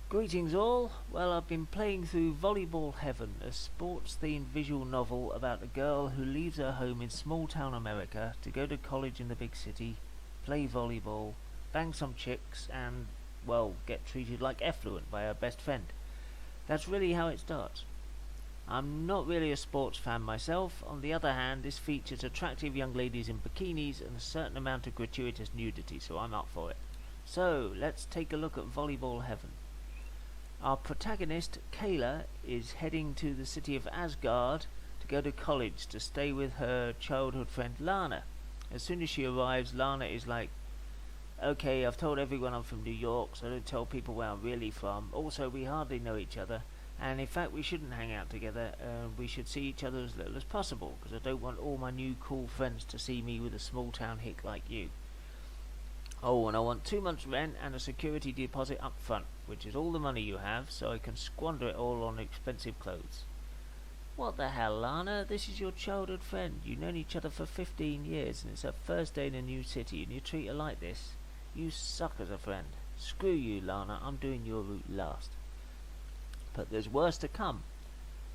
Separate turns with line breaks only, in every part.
Greetings all. Well, I've been playing through Volleyball Heaven, a sports-themed visual novel about a girl who leaves her home in small-town America to go to college in the big city, play volleyball, bang some chicks, and, well, get treated like effluent by her best friend. That's really how it starts. I'm not really a sports fan myself. On the other hand, this features attractive young ladies in bikinis and a certain amount of gratuitous nudity, so I'm up for it. So, let's take a look at Volleyball Heaven. Our protagonist, Kayla, is heading to the city of Asgard to go to college to stay with her childhood friend Lana. As soon as she arrives, Lana is like, okay, I've told everyone I'm from New York, so don't tell people where I'm really from. Also, we hardly know each other, and in fact we shouldn't hang out together. We should see each other as little as possible, because I don't want all my new cool friends to see me with a small town hick like you. Oh, and I want 2 months' rent and a security deposit up front, which is all the money you have, so I can squander it all on expensive clothes. What the hell, Lana? This is your childhood friend. You've known each other for 15 years, and it's her first day in a new city, and you treat her like this? You suck as a friend. Screw you, Lana. I'm doing your route last. But there's worse to come.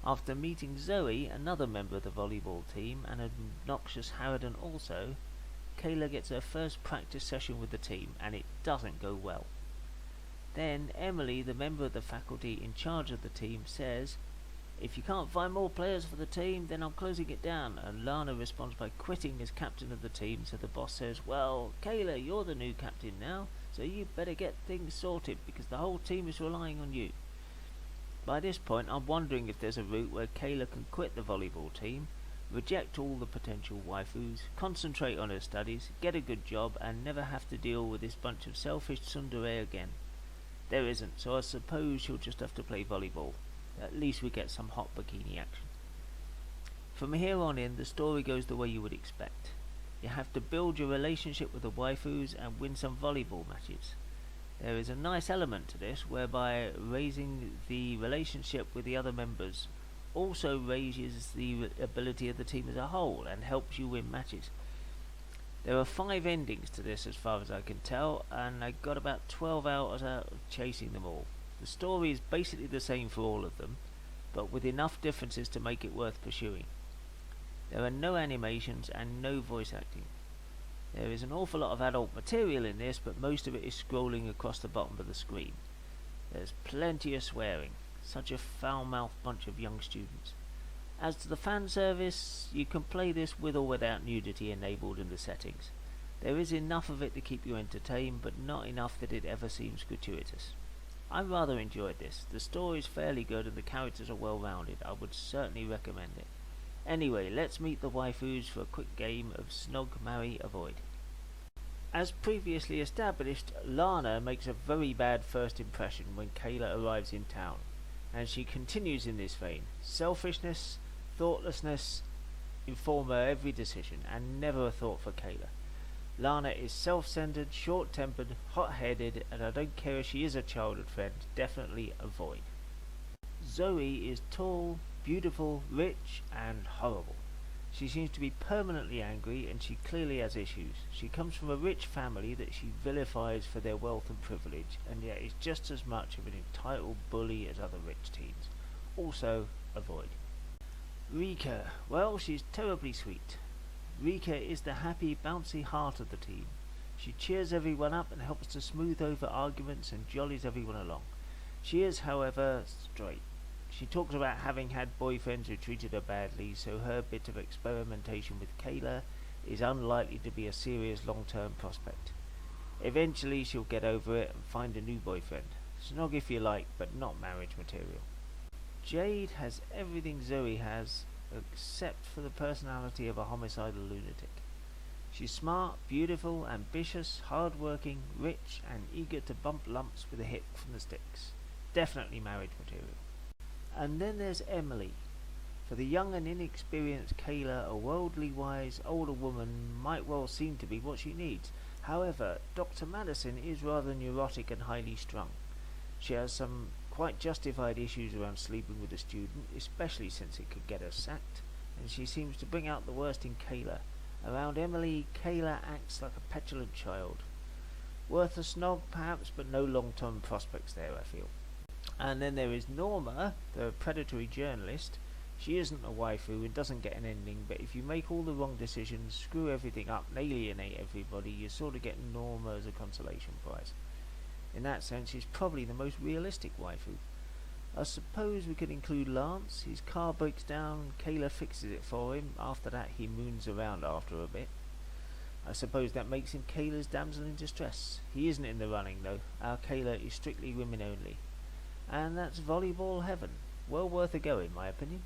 After meeting Zoe, another member of the volleyball team, and an obnoxious harridan also, Kayla gets her first practice session with the team, and it doesn't go well. Then Emily, the member of the faculty in charge of the team, says, if you can't find more players for the team, then I'm closing it down, and Lana responds by quitting as captain of the team, so the boss says, well, Kayla, you're the new captain now, so you better get things sorted, because the whole team is relying on you. By this point, I'm wondering if there's a route where Kayla can quit the volleyball team, reject all the potential waifus, concentrate on her studies, get a good job, and never have to deal with this bunch of selfish tsundere again. There isn't, so I suppose she'll just have to play volleyball. At least we get some hot bikini action. From here on in, the story goes the way you would expect. You have to build your relationship with the waifus and win some volleyball matches. There is a nice element to this, whereby raising the relationship with the other members also raises the ability of the team as a whole and helps you win matches. There are 5 endings to this as far as I can tell, and I got about 12 hours out of chasing them all. The story is basically the same for all of them, but with enough differences to make it worth pursuing. There are no animations and no voice acting. There is an awful lot of adult material in this, but most of it is scrolling across the bottom of the screen. There's plenty of swearing. Such a foul-mouthed bunch of young students. As to the fan service, you can play this with or without nudity enabled in the settings. There is enough of it to keep you entertained, but not enough that it ever seems gratuitous. I rather enjoyed this. The story is fairly good and the characters are well rounded. I would certainly recommend it. Anyway, let's meet the waifus for a quick game of Snog, Marry, Avoid. As previously established, Lana makes a very bad first impression when Kayla arrives in town, and she continues in this vein. Selfishness, thoughtlessness inform her every decision, and never a thought for Kayla. Lana is self-centered, short-tempered, hot-headed, and I don't care if she is a childhood friend, definitely avoid. Zoe is tall, beautiful, rich, and horrible. She seems to be permanently angry, and she clearly has issues. She comes from a rich family that she vilifies for their wealth and privilege, and yet is just as much of an entitled bully as other rich teens. Also, avoid. Rika. Well, she's terribly sweet. Rika is the happy, bouncy heart of the team. She cheers everyone up and helps to smooth over arguments and jollies everyone along. She is, however, straight. She talks about having had boyfriends who treated her badly, so her bit of experimentation with Kayla is unlikely to be a serious long-term prospect. Eventually she'll get over it and find a new boyfriend. Snog if you like, but not marriage material. Jade has everything Zoe has, except for the personality of a homicidal lunatic. She's smart, beautiful, ambitious, hard-working, rich, and eager to bump lumps with a hit from the sticks. Definitely marriage material. And then there's Emily. For the young and inexperienced Kayla, a worldly-wise older woman might well seem to be what she needs. However, Dr. Madison is rather neurotic and highly strung. She has some quite justified issues around sleeping with a student, especially since it could get her sacked, and she seems to bring out the worst in Kayla. Around Emily, Kayla acts like a petulant child. Worth a snog, perhaps, but no long-term prospects there, I feel. And then there is Norma, the predatory journalist. She isn't a waifu and doesn't get an ending, but if you make all the wrong decisions, screw everything up, and alienate everybody, you sort of get Norma as a consolation prize. In that sense, she's probably the most realistic waifu. I suppose we could include Lance. His car breaks down, Kayla fixes it for him. After that, he moons around after a bit. I suppose that makes him Kayla's damsel in distress. He isn't in the running, though. Our Kayla is strictly women only. And that's volleyball heaven. Well worth a go, in my opinion.